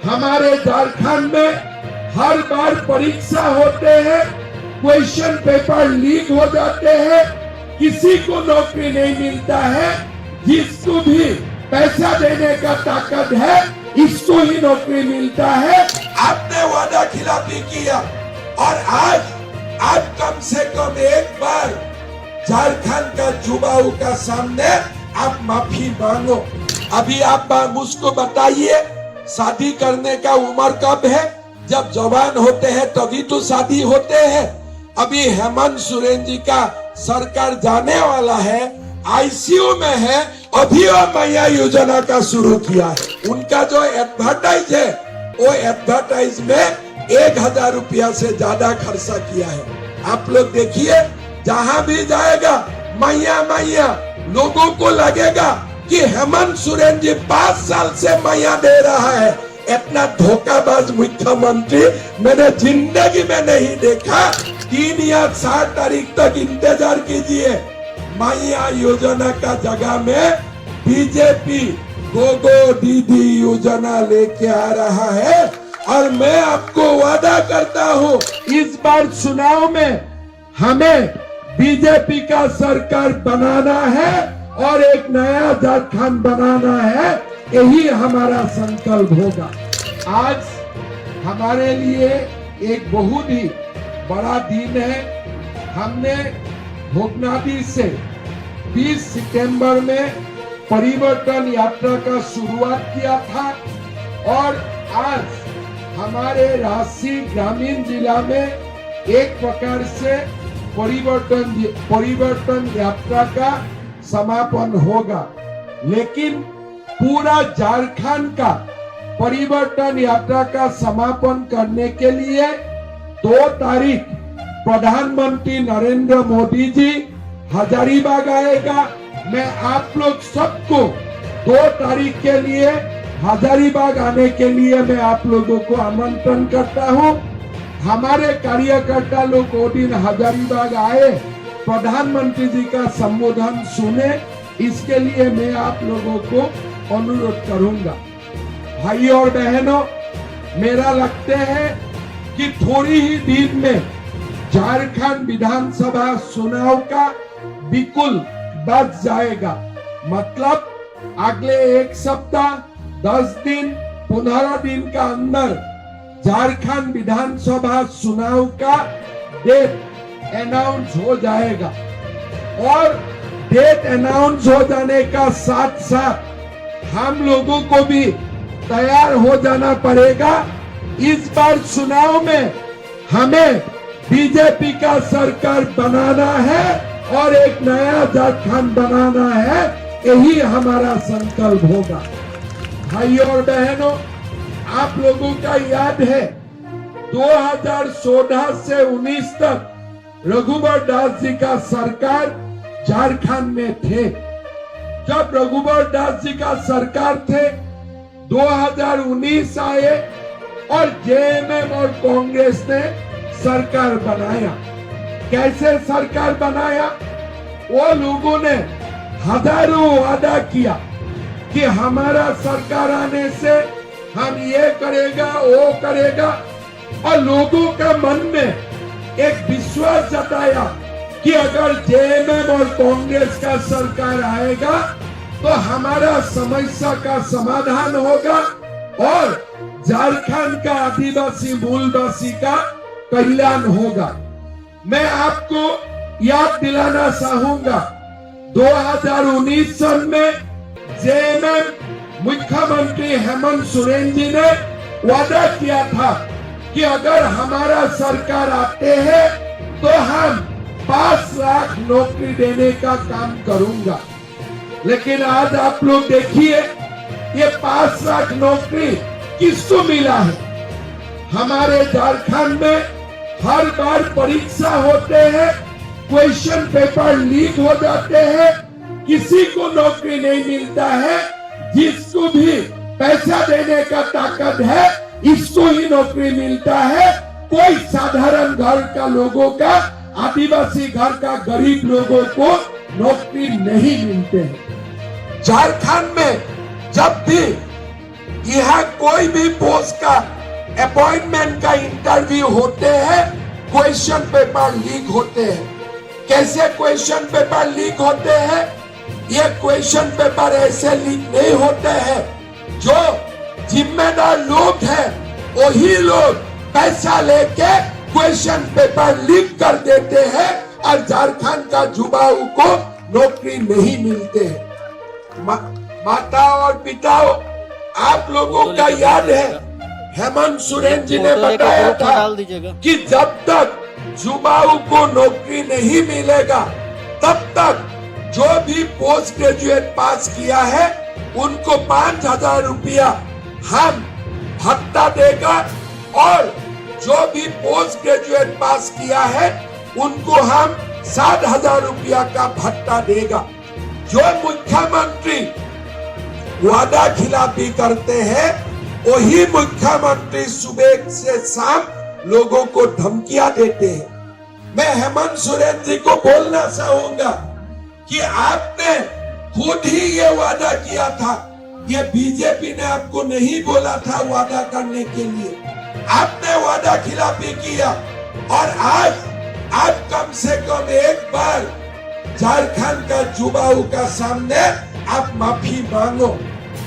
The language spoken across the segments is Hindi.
हमारे झारखंड में हर बार परीक्षा होते हैं, क्वेश्चन पेपर लीक हो जाते हैं, किसी को नौकरी नहीं मिलता है। जिसको भी पैसा देने का ताकत है, इसको ही नौकरी मिलता है। आपने वादा खिलाफी किया और आज कम से कम एक बार झारखंड का युवाओं का सामने आप माफी मांगो। अभी आप मुझको बताइए, शादी करने का उम्र कब है? जब जवान होते हैं तभी तो शादी होते हैं। अभी हेमंत सोरेन जी का सरकार जाने वाला है, आईसीयू में है, अभी वो मैया योजना का शुरू किया है। उनका जो एडवर्टाइज है, वो एडवर्टाइज में 1000 रुपया से ज्यादा खर्चा किया है। आप लोग देखिए, जहां भी जाएगा मैया मैया, लोगों को लगेगा कि हेमंत सोरेन जी 5 साल से मैया दे रहा है। इतना धोखाबाज मुख्यमंत्री मैंने जिंदगी में नहीं देखा। 3 या 7 तारीख तक इंतजार कीजिए। मैया योजना का जगह में बीजेपी गोगो दीदी योजना लेके आ रहा है। और मैं आपको वादा करता हूँ, इस बार चुनाव में हमें बीजेपी का सरकार बनाना है और एक नया झारखंड बनाना है। यही हमारा संकल्प होगा। आज हमारे लिए एक बहुत ही बड़ा दिन है। हमने भोगनाडी से 20 सितंबर में परिवर्तन यात्रा का शुरुआत किया था और आज हमारे रांची ग्रामीण जिला में एक प्रकार से परिवर्तन यात्रा का समापन होगा। लेकिन पूरा झारखंड का परिवर्तन यात्रा का समापन करने के लिए 2 तारीख प्रधानमंत्री नरेंद्र मोदी जी हजारीबाग आएगा। मैं आप लोग सबको 2 तारीख के लिए हजारीबाग आने के लिए मैं आप लोगों को आमंत्रण करता हूं। हमारे कार्यकर्ता लोग वो दिन हजारीबाग आए, प्रधानमंत्री जी का संबोधन सुने, इसके लिए मैं आप लोगों को अनुरोध करूंगा। भाई और बहनों, मेरा लगता है कि थोड़ी ही दिन में झारखंड विधानसभा चुनाव का बिल्कुल बच जाएगा। मतलब अगले 1 सप्ताह 10 दिन 15 दिन का अंदर झारखंड विधानसभा चुनाव का डेट अनाउंस हो जाएगा। और डेट अनाउंस हो जाने का साथ साथ हम लोगों को भी तैयार हो जाना पड़ेगा। इस बार चुनाव में हमें बीजेपी का सरकार बनाना है और एक नया झारखंड बनाना है। यही हमारा संकल्प होगा। भाई और बहनों, आप लोगों का याद है 2014 से 19 तक रघुवर दास जी का सरकार झारखंड में थे। जब रघुवर दास जी का सरकार थे, 2019 आए और जेएमएम और कांग्रेस ने सरकार बनाया। कैसे सरकार बनाया? वो लोगों ने हजारों वादा किया कि हमारा सरकार आने से हम ये करेगा वो करेगा, और लोगों का मन में एक विश्वास जताया कि अगर जेएमएम और कांग्रेस का सरकार आएगा तो हमारा समस्या का समाधान होगा और झारखंड का आदिवासी मूलवासी का कल्याण होगा। मैं आपको याद दिलाना चाहूंगा, 2019 सन में जेएमएम मुख्यमंत्री हेमंत सोरेन जी ने वादा किया था कि अगर हमारा सरकार आते हैं तो हम 5 लाख नौकरी देने का काम करूंगा। लेकिन आज आप लोग देखिए, ये 5 लाख नौकरी किसको मिला है? हमारे झारखंड में हर बार परीक्षा होते हैं, क्वेश्चन पेपर लीक हो जाते हैं, किसी को नौकरी नहीं मिलता है। जिसको भी पैसा देने का ताकत है, इसको ही नौकरी मिलता है। कोई साधारण घर का लोगों का, आदिवासी घर का गरीब लोगों को नौकरी नहीं मिलते हैं। झारखंड में जब भी यहाँ कोई भी पोस्ट का अपॉइंटमेंट का इंटरव्यू होते हैं, क्वेश्चन पेपर लीक होते हैं। कैसे क्वेश्चन पेपर लीक होते हैं? ये क्वेश्चन पेपर ऐसे लीक नहीं होते हैं, जो जिम्मेदार लोग हैं वही लोग पैसा लेके क्वेश्चन पेपर लीक कर देते हैं और झारखंड का युवाओं को नौकरी नहीं मिलते हैं। माता और पिताओं, आप लोगों का याद है हेमंत सोरेन जी ने बताया था कि जब तक युवाओं को नौकरी नहीं मिलेगा तब तक जो भी पोस्ट ग्रेजुएट पास किया है उनको 5,000 रुपया हम भत्ता देगा, और जो भी पोस्ट ग्रेजुएट पास किया है उनको हम 7,000 रुपया का भत्ता देगा। जो मुख्यमंत्री वादा खिलाफी करते हैं वही मुख्यमंत्री सुबह से शाम लोगों को धमकियां देते हैं। मैं हेमंत सोरेन जी को बोलना चाहूंगा कि आपने खुद ही ये वादा किया था, ये बीजेपी ने आपको नहीं बोला था वादा करने के लिए, आपने वादा खिलाफी किया, और आज आप कम से कम एक बार झारखंड का युवाओं का सामने आप माफी मांगो।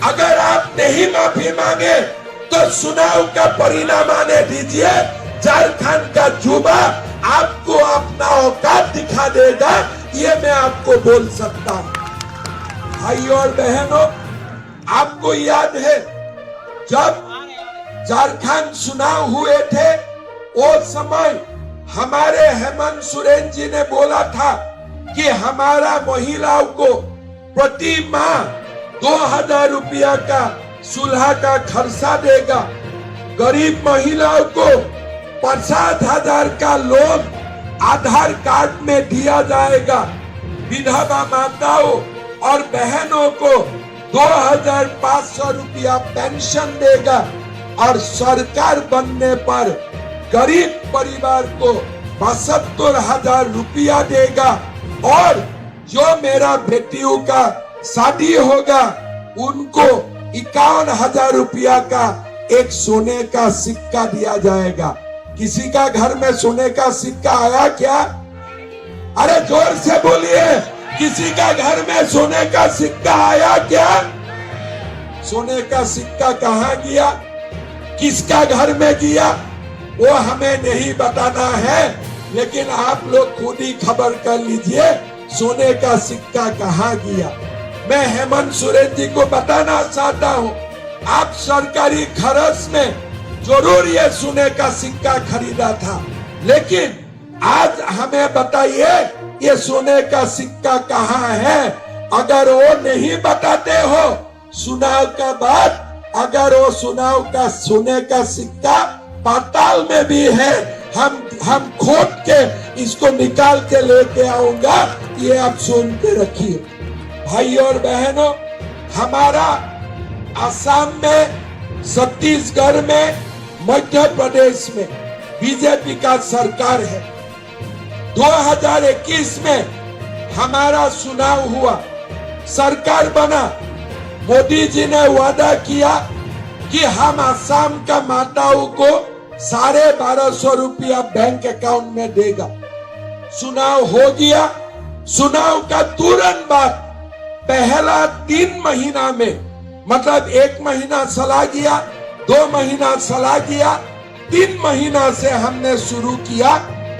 अगर आप नहीं माफी मांगे तो चुनाव का परिणाम आने दीजिए, झारखंड का युवा आपको अपना औकात दिखा देगा, ये मैं आपको बोल सकता हूं। भाई और बहनों, आपको याद है जब झारखंड चुनाव हुए थे वो समय हमारे हेमंत सोरेन जी ने बोला था कि हमारा महिलाओं को प्रति माह 2,000 रुपया का चूल्हा का खर्चा देगा, गरीब महिलाओं को 50,000 का लोन आधार कार्ड में दिया जाएगा, विधवा माताओं और बहनों को 2,500 रुपया पेंशन देगा, और सरकार बनने पर गरीब परिवार को 72,000 रुपया देगा, और जो मेरा बेटियों का शादी होगा उनको 51,000 रुपया का एक सोने का सिक्का दिया जाएगा। किसी का घर में सोने का सिक्का आया क्या? अरे जोर से बोलिए, किसी का घर में सोने का सिक्का आया क्या? सोने का सिक्का कहाँ गया, किसका घर में गया, वो हमें नहीं बताना है, लेकिन आप लोग खुद ही खबर कर लीजिए सोने का सिक्का कहाँ गया। मैं हेमंत सोरेन जी को बताना चाहता हूँ, आप सरकारी खर्च में जरूर ये सोने का सिक्का खरीदा था, लेकिन आज हमें बताइए ये सोने का सिक्का कहाँ है। अगर वो नहीं बताते हो चुनाव का बाद, अगर वो चुनाव का सोने का सिक्का पाताल में भी है, हम खोद के इसको निकाल के लेके आऊंगा, ये आप सुन के रखिए। भाई और बहनों, हमारा असम में, छत्तीसगढ़ में, मध्य प्रदेश में बीजेपी का सरकार है। 2021 में हमारा चुनाव हुआ, सरकार बना, मोदी जी ने वादा किया कि हम असम का माताओं को 1250 रुपया बैंक अकाउंट में देगा। चुनाव हो गया, चुनाव का तुरंत बाद पहला 3 महीना में, मतलब 1 महीना चला गया, 2 महीना चला गया, 3 महीना से हमने शुरू किया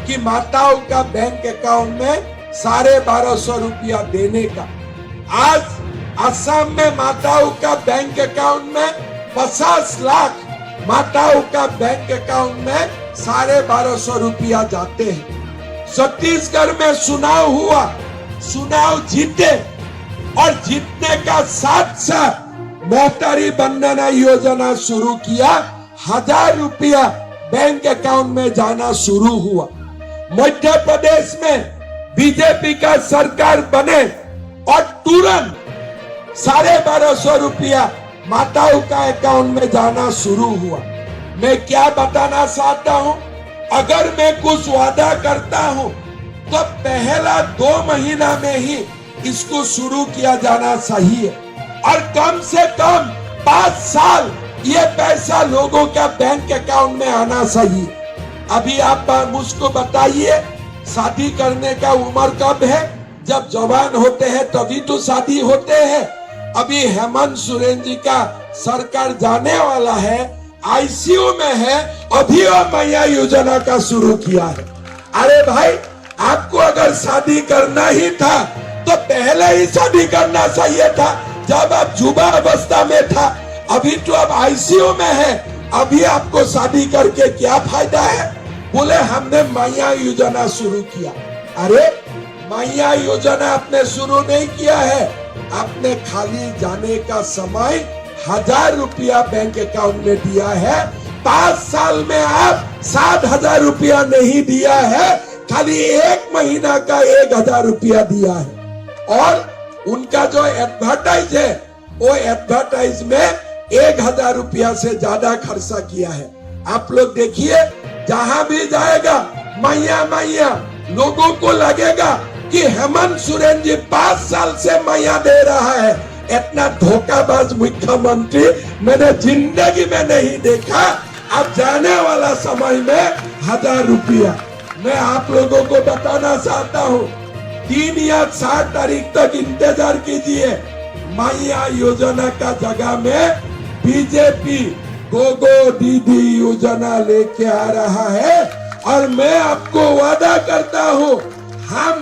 कि माताओं का बैंक अकाउंट में 1250 रुपया देने का। आज असम में माताओं का बैंक अकाउंट में 50 लाख माताओं का बैंक अकाउंट में 1250 रुपया जाते हैं। छत्तीसगढ़ में चुनाव हुआ, चुनाव जीते, और जीतने का साथ साथ मोहतारी बंधना योजना शुरू किया, 1,000 रुपया बैंक अकाउंट में जाना शुरू हुआ। मध्य प्रदेश में बीजेपी का सरकार बने और तुरंत 1250 रुपया माताओं का अकाउंट में जाना शुरू हुआ। मैं क्या बताना चाहता हूं, अगर मैं कुछ वादा करता हूं तो पहला 2 महीना में ही इसको शुरू किया जाना चाहिए, और कम से कम 5 साल ये पैसा लोगों का बैंक अकाउंट में आना चाहिए। अभी आप मुझको बताइए, शादी करने का उम्र कब है? जब जवान होते हैं तभी तो शादी होते हैं। अभी हेमंत सोरेन जी का सरकार जाने वाला है, आईसीयू में है, अभी वो मैया योजना का शुरू किया है। अरे भाई, आपको अगर शादी करना ही था तो पहले ही शादी करना चाहिए था, जब आप युवा अवस्था में था। अभी तो अब आईसीयू में है, अभी आपको शादी करके क्या फायदा है? बोले हमने मैया योजना शुरू किया। अरे मैया योजना आपने शुरू नहीं किया है, आपने खाली जाने का समय 1000 रुपया बैंक अकाउंट में दिया है। 5 साल में आप 7000 रुपया नहीं दिया है, खाली 1 महीना का 1000 रुपया दिया है। और उनका जो एडवर्टाइज है, वो एडवर्टाइज में 1000 रुपया से ज्यादा खर्चा किया है। आप लोग देखिए, जहां भी जाएगा मैया मैया, लोगों को लगेगा कि हेमंत सोरेन जी 5 साल से मैया दे रहा है। इतना धोखाबाज मुख्यमंत्री मैंने जिंदगी में नहीं देखा। अब जाने वाला समय में 1000 रुपया, मैं आप लोगों को बताना चाहता हूँ, 3 या 4 तारीख तक इंतजार कीजिए। मैया योजना का जगह में बीजेपी गोगो दीदी योजना लेके आ रहा है। और मैं आपको वादा करता हूँ, हम